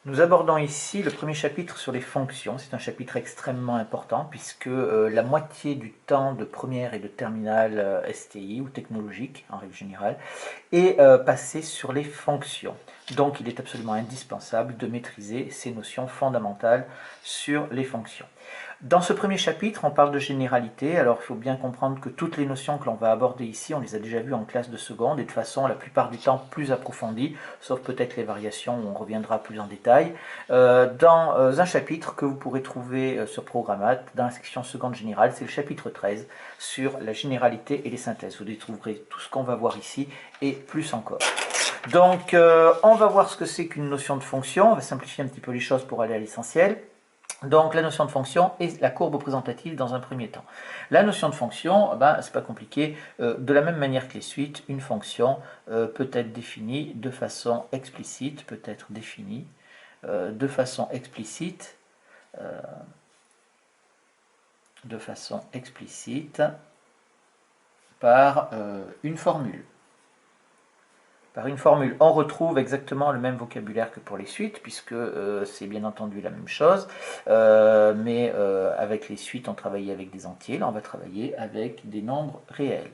Nous abordons ici le premier chapitre sur les fonctions. C'est un chapitre extrêmement important puisque la moitié du temps de première et de terminale STI ou technologique en règle générale est passé sur les fonctions. Donc il est absolument indispensable de maîtriser ces notions fondamentales sur les fonctions. Dans ce premier chapitre, on parle de généralité. Alors il faut bien comprendre que toutes les notions que l'on va aborder ici, on les a déjà vues en classe de seconde et de façon la plupart du temps plus approfondie, sauf peut-être les variations où on reviendra plus en détail, dans un chapitre que vous pourrez trouver sur Programmat, dans la section seconde générale, c'est le chapitre 13 sur la généralité et les synthèses. Vous y trouverez tout ce qu'on va voir ici et plus encore. Donc on va voir ce que c'est qu'une notion de fonction, on va simplifier un petit peu les choses pour aller à l'essentiel. Donc la notion de fonction et la courbe représentative dans un premier temps. La notion de fonction, c'est pas compliqué. De la même manière que les suites, une fonction peut être définie de façon explicite, de façon explicite, par une formule. Par une formule, on retrouve exactement le même vocabulaire que pour les suites, puisque c'est bien entendu la même chose, mais avec les suites, on travaillait avec des entiers, là on va travailler avec des nombres réels.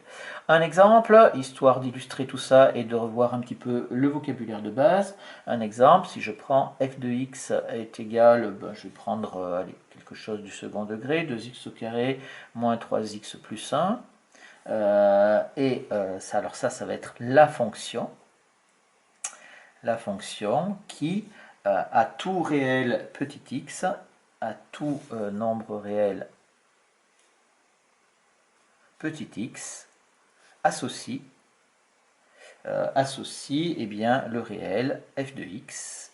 Un exemple, histoire d'illustrer tout ça et de revoir un petit peu le vocabulaire de base. Un exemple, si je prends f de x est égal, je vais prendre quelque chose du second degré, 2x au carré moins 3x plus 1, alors ça va être la fonction qui, à tout réel petit x, à tout nombre réel petit x, associe eh bien, le réel f de x,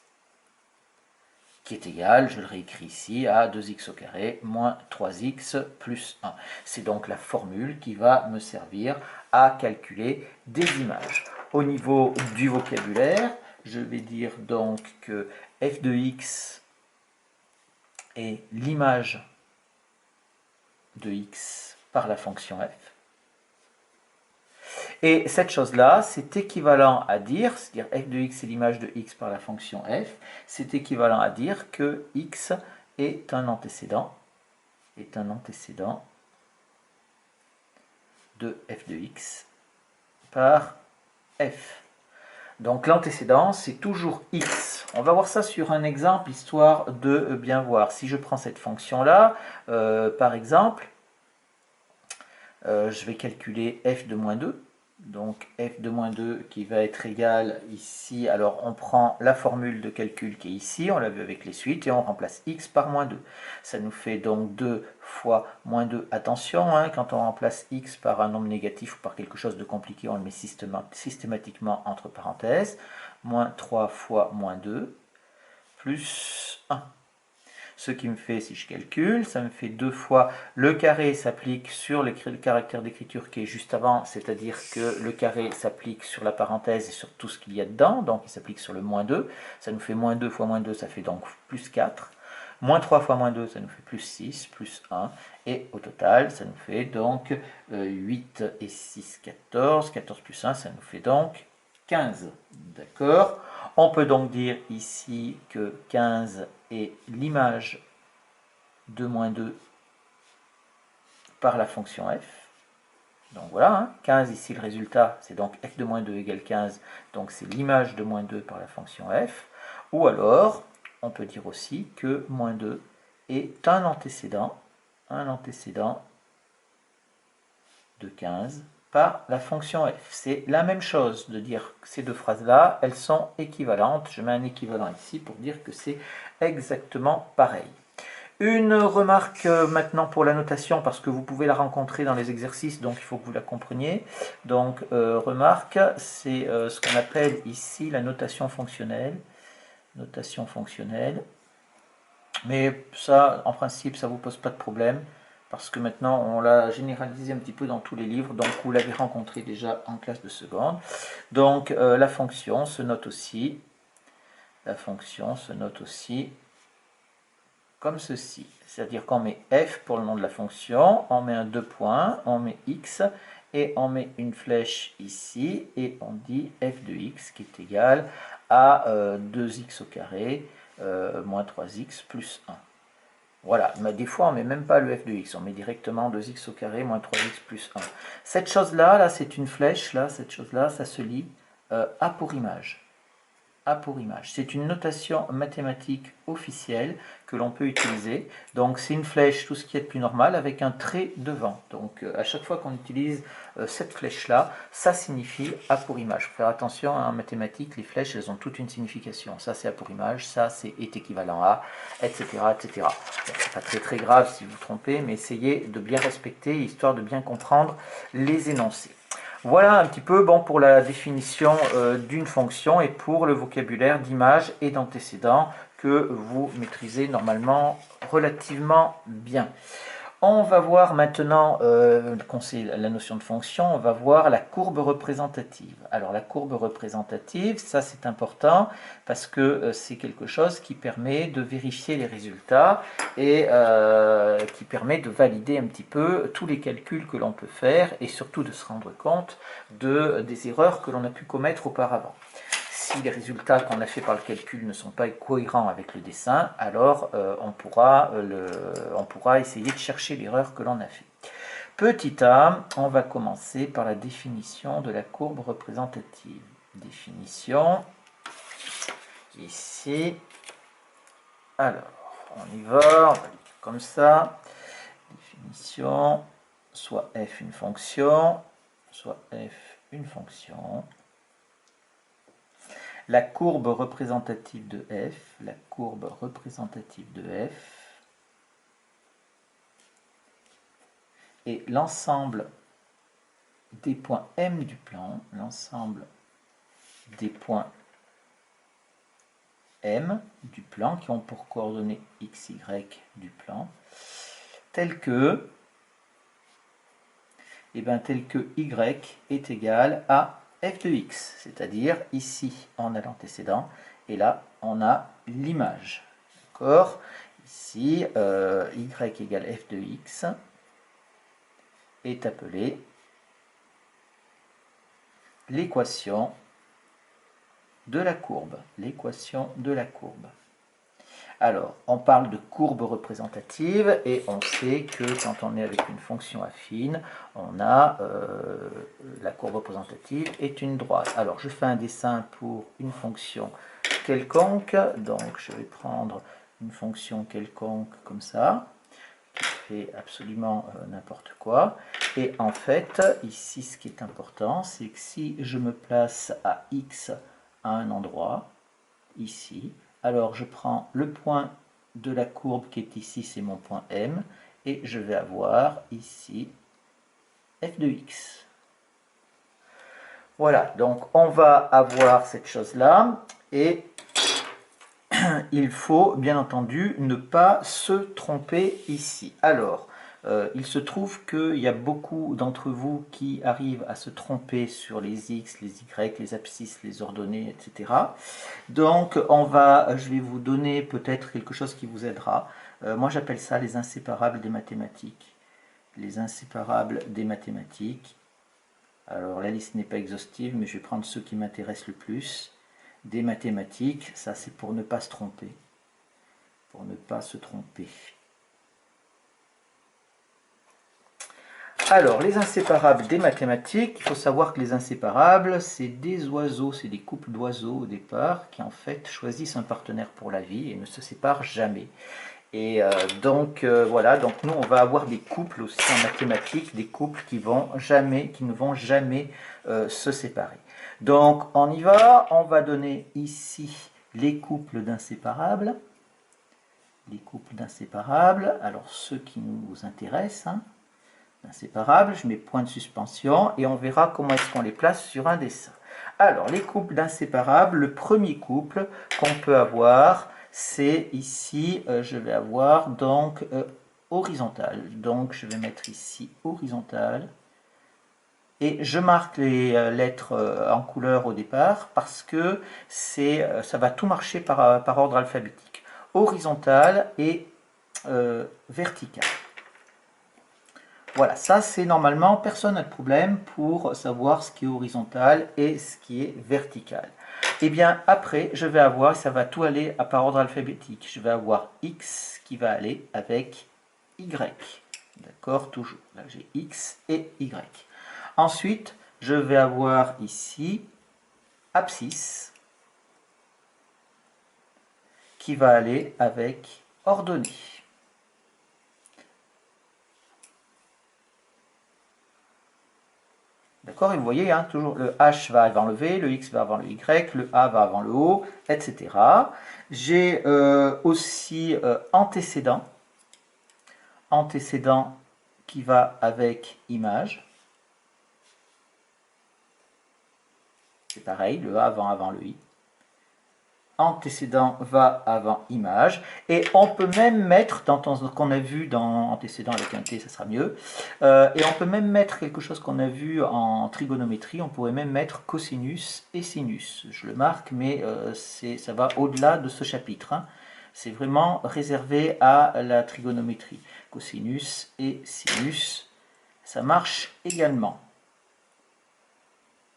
qui est égal, je le réécris ici, à 2x au carré moins 3x plus 1. C'est donc la formule qui va me servir à calculer des images. Au niveau du vocabulaire, je vais dire donc que f de x est l'image de x par la fonction f. Et cette chose-là, c'est équivalent à dire, c'est-à-dire f de x est l'image de x par la fonction f, c'est équivalent à dire que x est un antécédent de f de x par f. Donc l'antécédent, c'est toujours x. On va voir ça sur un exemple, histoire de bien voir. Si je prends cette fonction-là, par exemple, je vais calculer f de moins 2. Donc f de moins 2 qui va être égal ici, alors on prend la formule de calcul qui est ici, on l'a vu avec les suites, et on remplace x par moins 2. Ça nous fait donc 2 fois moins 2. Attention, quand on remplace x par un nombre négatif ou par quelque chose de compliqué, on le met systématiquement entre parenthèses. Moins 3 fois moins 2, plus 1. Ce qui me fait, si je calcule, ça me fait 2 fois le carré s'applique sur le caractère d'écriture qui est juste avant, c'est-à-dire que le carré s'applique sur la parenthèse et sur tout ce qu'il y a dedans, donc il s'applique sur le moins 2. Ça nous fait moins 2 fois moins 2, ça fait donc plus 4. Moins 3 fois moins 2, ça nous fait plus 6, plus 1. Et au total, ça nous fait donc 8 et 6, 14. 14 plus 1, ça nous fait donc 15. D'accord? On peut donc dire ici que 15 est l'image de moins 2 par la fonction f. Donc voilà, 15 ici le résultat, c'est donc f de moins 2 égale 15, donc c'est l'image de moins 2 par la fonction f. Ou alors, on peut dire aussi que moins 2 est un antécédent de 15 par la fonction f. C'est la même chose de dire que ces deux phrases-là, elles sont équivalentes. Je mets un équivalent ici pour dire que c'est exactement pareil. Une remarque maintenant pour la notation, parce que vous pouvez la rencontrer dans les exercices, donc il faut que vous la compreniez. Donc, remarque, c'est ce qu'on appelle ici la notation fonctionnelle. Notation fonctionnelle. Mais ça, en principe, ça ne vous pose pas de problème, parce que maintenant, on l'a généralisé un petit peu dans tous les livres, donc vous l'avez rencontré déjà en classe de seconde. Donc, la fonction se note aussi. Comme ceci, c'est-à-dire qu'on met f pour le nom de la fonction, on met un 2 points, on met x, et on met une flèche ici, et on dit f de x qui est égal à 2x au carré moins 3x plus 1. Voilà, mais des fois on ne met même pas le f de x, on met directement 2x au carré moins 3x plus 1. Cette chose-là, là, c'est une flèche, là, cette chose-là, ça se lit A pour image. A pour image. C'est une notation mathématique officielle que l'on peut utiliser. Donc c'est une flèche, tout ce qui est de plus normal, avec un trait devant. Donc à chaque fois qu'on utilise cette flèche-là, ça signifie A pour image. Il faut faire attention, en mathématiques, les flèches, elles ont toute une signification. Ça c'est A pour image, ça c'est est équivalent à, etc. etc. Bon, c'est pas très grave si vous vous trompez, mais essayez de bien respecter, histoire de bien comprendre les énoncés. Voilà un petit peu bon, pour la définition d'une fonction et pour le vocabulaire d'image et d'antécédent que vous maîtrisez normalement relativement bien. On va voir maintenant, la notion de fonction, on va voir la courbe représentative. Alors la courbe représentative, ça c'est important parce que c'est quelque chose qui permet de vérifier les résultats et qui permet de valider un petit peu tous les calculs que l'on peut faire et surtout de se rendre compte des erreurs que l'on a pu commettre auparavant. Si les résultats qu'on a fait par le calcul ne sont pas cohérents avec le dessin, alors on pourra essayer de chercher l'erreur que l'on a fait. Petit a, on va commencer par la définition de la courbe représentative. Définition, ici. Alors, on y va, on va l'écrire comme ça. Définition, soit f une fonction, soit f une fonction. La courbe représentative de f, est l'ensemble des points M du plan, qui ont pour coordonnées x, y du plan, tel que y est égal à f de x, c'est-à-dire ici on a l'antécédent et là on a l'image. D'accord? Ici, y égale f de x est appelé l'équation de la courbe. Alors, on parle de courbe représentative et on sait que quand on est avec une fonction affine, on a la courbe représentative est une droite. Alors, je fais un dessin pour une fonction quelconque. Donc, je vais prendre une fonction quelconque comme ça, qui fait absolument n'importe quoi. Et en fait, ici, ce qui est important, c'est que si je me place à x à un endroit, ici, alors je prends le point de la courbe qui est ici, c'est mon point M, et je vais avoir ici f de x. Voilà, donc on va avoir cette chose-là, et il faut bien entendu ne pas se tromper ici. Alors, il se trouve qu'il y a beaucoup d'entre vous qui arrivent à se tromper sur les x, les y, les abscisses, les ordonnées, etc. Donc, je vais vous donner peut-être quelque chose qui vous aidera. Moi, j'appelle ça les inséparables des mathématiques. Les inséparables des mathématiques. Alors, la liste n'est pas exhaustive, mais je vais prendre ceux qui m'intéressent le plus. Des mathématiques, ça c'est pour ne pas se tromper. Pour ne pas se tromper. Alors, les inséparables des mathématiques, il faut savoir que les inséparables, c'est des oiseaux, c'est des couples d'oiseaux au départ, qui en fait choisissent un partenaire pour la vie et ne se séparent jamais. Et voilà, donc nous on va avoir des couples aussi en mathématiques, des couples qui ne vont jamais se séparer. Donc on y va, on va donner ici les couples d'inséparables. Alors ceux qui nous intéressent, inséparables, je mets point de suspension et on verra comment est-ce qu'on les place sur un dessin. Alors les couples d'inséparables, le premier couple qu'on peut avoir, c'est ici, je vais avoir donc horizontal. Donc je vais mettre ici horizontal. Et je marque les lettres en couleur au départ parce que ça va tout marcher par ordre alphabétique. Horizontal et vertical. Voilà, ça c'est normalement, personne n'a de problème pour savoir ce qui est horizontal et ce qui est vertical. Et bien après, je vais avoir, ça va tout aller par ordre alphabétique. Je vais avoir X qui va aller avec Y. D'accord, toujours. Là, j'ai X et Y. Ensuite, je vais avoir ici abscisse qui va aller avec ordonnée. D'accord, et vous voyez, hein, toujours le H va avant le V, le X va avant le Y, le A va avant le O, etc. J'ai aussi antécédent qui va avec image. C'est pareil, le A avant le I. Antécédent va avant image. Et on peut même mettre, dans ce qu'on a vu dans antécédent avec un T, ça sera mieux. Et on peut même mettre quelque chose qu'on a vu en trigonométrie. On pourrait même mettre cosinus et sinus. Je le marque, mais ça va au-delà de ce chapitre. Hein. C'est vraiment réservé à la trigonométrie. Cosinus et sinus, ça marche également.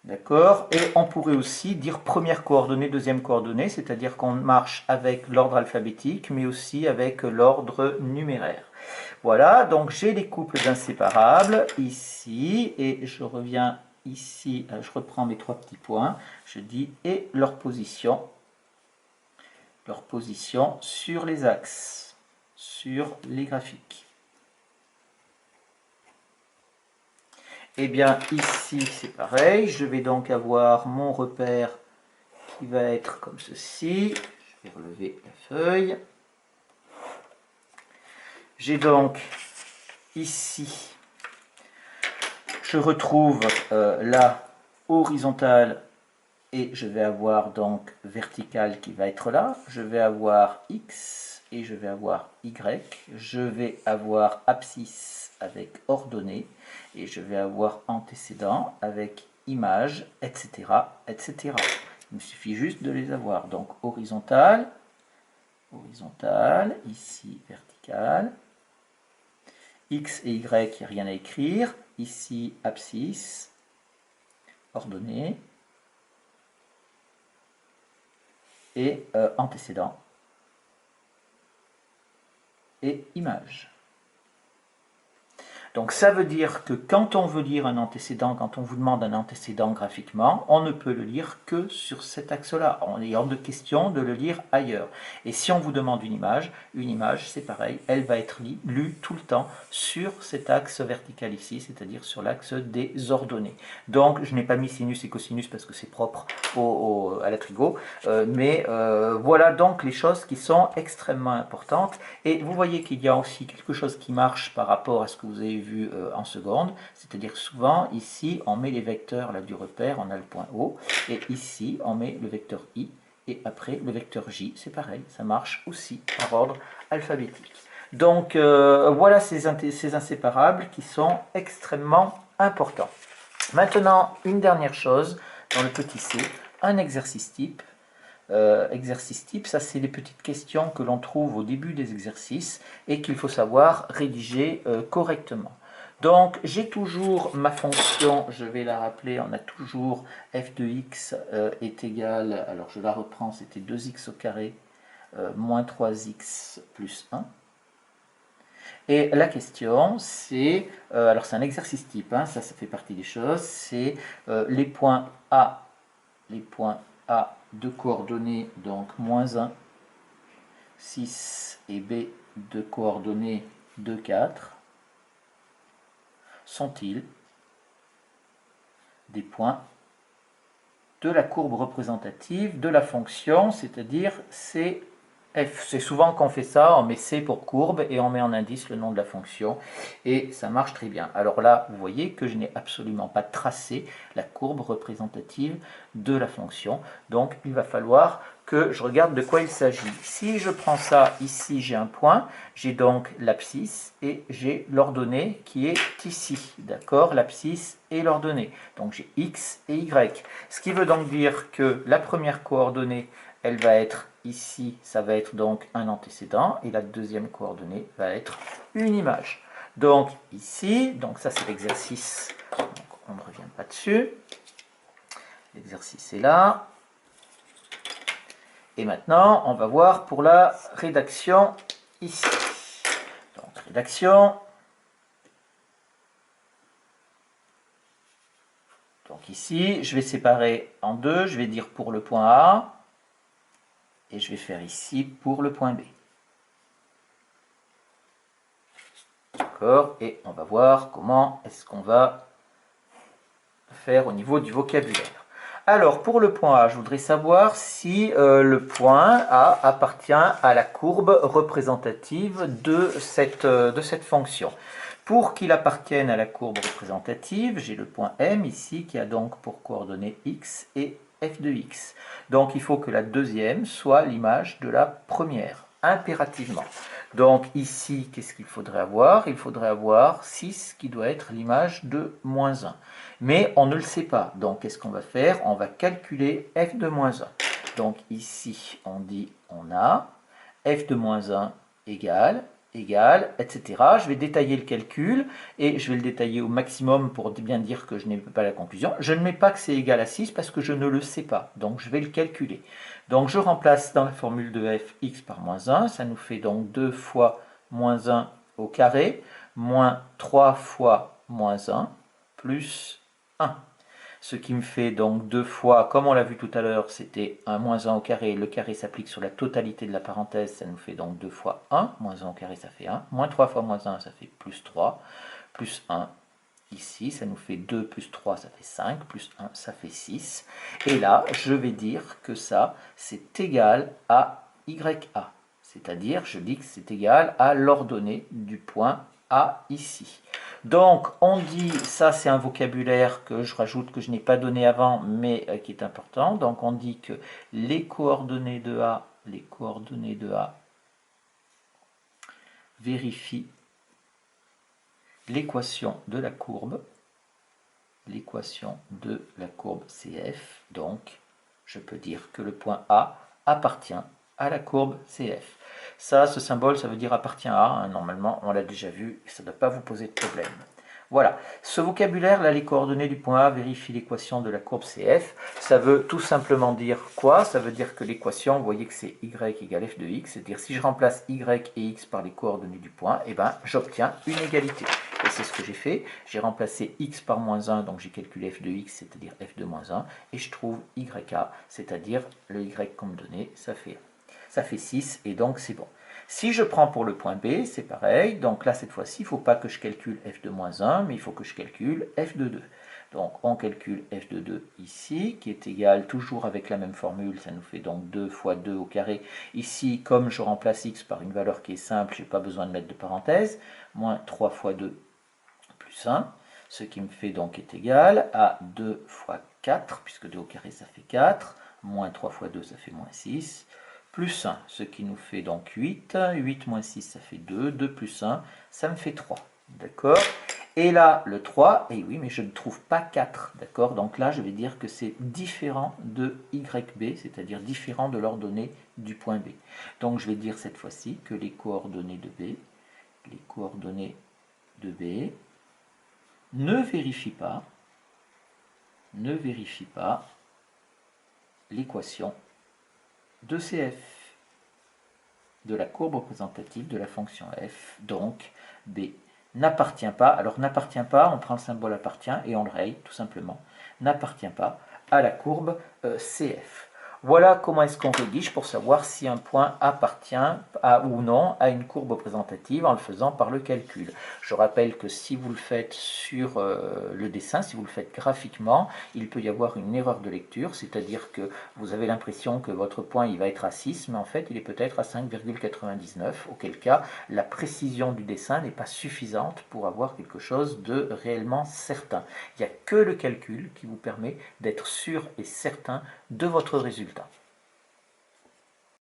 D'accord. Et on pourrait aussi dire première coordonnée, deuxième coordonnée, c'est-à-dire qu'on marche avec l'ordre alphabétique, mais aussi avec l'ordre numéraire. Voilà, donc j'ai les couples d'inséparables ici, et je reviens ici, je reprends mes trois petits points, je dis et leur position sur les axes, sur les graphiques. Et bien ici c'est pareil, je vais donc avoir mon repère qui va être comme ceci. Je vais relever la feuille. J'ai donc ici, je retrouve la horizontale et je vais avoir donc verticale qui va être là. Je vais avoir X et je vais avoir Y. Je vais avoir abscisse avec ordonnée et je vais avoir antécédent avec image, etc., etc. Il me suffit juste de les avoir. Donc horizontale, ici verticale, X et Y, il n'y a rien à écrire. Ici abscisse, ordonnée, et antécédent et image. Donc ça veut dire que quand on veut lire un antécédent, quand on vous demande un antécédent graphiquement, on ne peut le lire que sur cet axe-là. On est hors de question de le lire ailleurs. Et si on vous demande une image c'est pareil, elle va être lue tout le temps sur cet axe vertical ici, c'est-à-dire sur l'axe des ordonnées. Donc je n'ai pas mis sinus et cosinus parce que c'est propre à la trigo, mais voilà donc les choses qui sont extrêmement importantes. Et vous voyez qu'il y a aussi quelque chose qui marche par rapport à ce que vous avez vu en seconde, c'est-à-dire souvent ici on met les vecteurs là, du repère, on a le point O, et ici on met le vecteur I, et après le vecteur J, c'est pareil, ça marche aussi par ordre alphabétique. Donc voilà ces inséparables qui sont extrêmement importants. Maintenant, une dernière chose dans le petit c, un exercice type. Exercice type, ça c'est les petites questions que l'on trouve au début des exercices et qu'il faut savoir rédiger correctement. Donc j'ai toujours ma fonction, je vais la rappeler, on a toujours f de x est égal, alors je la reprends, c'était 2x au carré moins 3x plus 1. Et la question c'est, alors c'est un exercice type, hein, ça fait partie des choses, c'est les points A de coordonnées, donc moins 1, 6 et B de coordonnées 2, 4, sont-ils des points de la courbe représentative de la fonction, c'est-à-dire c'est f. C'est souvent qu'on fait ça, on met C pour courbe et on met en indice le nom de la fonction et ça marche très bien. Alors là, vous voyez que je n'ai absolument pas tracé la courbe représentative de la fonction, donc il va falloir que je regarde de quoi il s'agit. Si je prends ça, ici j'ai un point, j'ai donc l'abscisse et j'ai l'ordonnée qui est ici, d'accord, l'abscisse et l'ordonnée. Donc j'ai x et y. Ce qui veut donc dire que la première coordonnée, elle va être ici, ça va être donc un antécédent, et la deuxième coordonnée va être une image. Donc ici, donc ça c'est l'exercice, on ne revient pas dessus, l'exercice est là. Et maintenant, on va voir pour la rédaction ici. Donc, rédaction. Donc ici, je vais séparer en deux. Je vais dire pour le point A. Et je vais faire ici pour le point B. D'accord? Et on va voir comment est-ce qu'on va faire au niveau du vocabulaire. Alors, pour le point A, je voudrais savoir si le point A appartient à la courbe représentative de cette fonction. Pour qu'il appartienne à la courbe représentative, j'ai le point M ici qui a donc pour coordonnées x et f de x. Donc, il faut que la deuxième soit l'image de la première, impérativement. Donc, ici, qu'est-ce qu'il faudrait avoir? Il faudrait avoir 6 qui doit être l'image de moins 1. Mais on ne le sait pas. Donc, qu'est-ce qu'on va faire? On va calculer f de moins 1. Donc, ici, on dit on a f de moins 1 égale, etc. Je vais détailler le calcul et je vais le détailler au maximum pour bien dire que je n'ai pas la conclusion. Je ne mets pas que c'est égal à 6 parce que je ne le sais pas. Donc, je vais le calculer. Donc, je remplace dans la formule de f x par moins 1. Ça nous fait donc 2 fois moins 1 au carré, moins 3 fois moins 1, plus 1. Ce qui me fait donc 2 fois, comme on l'a vu tout à l'heure, c'était 1 moins 1 au carré. Le carré s'applique sur la totalité de la parenthèse. Ça nous fait donc 2 fois 1. Moins 1 au carré, ça fait 1. Moins 3 fois moins 1, ça fait plus 3. Plus 1. Ici, ça nous fait 2 plus 3, ça fait 5. Plus 1, ça fait 6. Et là, je vais dire que ça, c'est égal à YA. C'est-à-dire, je dis que c'est égal à l'ordonnée du point A ici. Donc, on dit, ça c'est un vocabulaire que je rajoute, que je n'ai pas donné avant, mais qui est important. Donc, on dit que les coordonnées de A vérifient l'équation de la courbe CF. Donc, je peux dire que le point A appartient à la courbe CF. Ça, ce symbole, ça veut dire appartient à, hein, normalement, on l'a déjà vu, ça ne doit pas vous poser de problème. Voilà, ce vocabulaire, là, les coordonnées du point A vérifient l'équation de la courbe CF. Ça veut tout simplement dire quoi? Ça veut dire que l'équation, vous voyez que c'est y égale f de x, c'est-à-dire si je remplace y et x par les coordonnées du point, eh ben, j'obtiens une égalité. Et c'est ce que j'ai fait. J'ai remplacé x par moins 1, donc j'ai calculé f de x, c'est-à-dire f de moins 1, et je trouve YA, c'est-à-dire le y comme donné, ça fait 6, et donc c'est bon. Si je prends pour le point B, c'est pareil. Donc là, cette fois-ci, il ne faut pas que je calcule f de moins 1, mais il faut que je calcule f de 2. Donc on calcule f de 2 ici, qui est égal, toujours avec la même formule, ça nous fait donc 2 fois 2 au carré. Ici, comme je remplace x par une valeur qui est simple, je n'ai pas besoin de mettre de parenthèse. Moins 3 fois 2 plus 1, ce qui me fait donc est égal à 2 fois 4, puisque 2 au carré ça fait 4, moins 3 fois 2 ça fait moins 6, plus 1, ce qui nous fait donc 8, 8 moins 6 ça fait 2, 2 plus 1, ça me fait 3, d'accord? Et là, le 3, et oui, mais je ne trouve pas 4, d'accord? Donc là, je vais dire que c'est différent de YB, c'est-à-dire différent de l'ordonnée du point B. Donc je vais dire cette fois-ci que les coordonnées de B ne vérifient pas l'équation de CF, de la courbe représentative de la fonction f. Donc B n'appartient pas, alors n'appartient pas, on prend le symbole appartient et on le raye tout simplement, n'appartient pas à la courbe CF. Voilà comment est-ce qu'on rédige pour savoir si un point appartient ou non à une courbe représentative en le faisant par le calcul. Je rappelle que si vous le faites sur le dessin, si vous le faites graphiquement, il peut y avoir une erreur de lecture, c'est-à-dire que vous avez l'impression que votre point il va être à 6, mais en fait il est peut-être à 5,99, auquel cas la précision du dessin n'est pas suffisante pour avoir quelque chose de réellement certain. Il n'y a que le calcul qui vous permet d'être sûr et certain de votre résultat.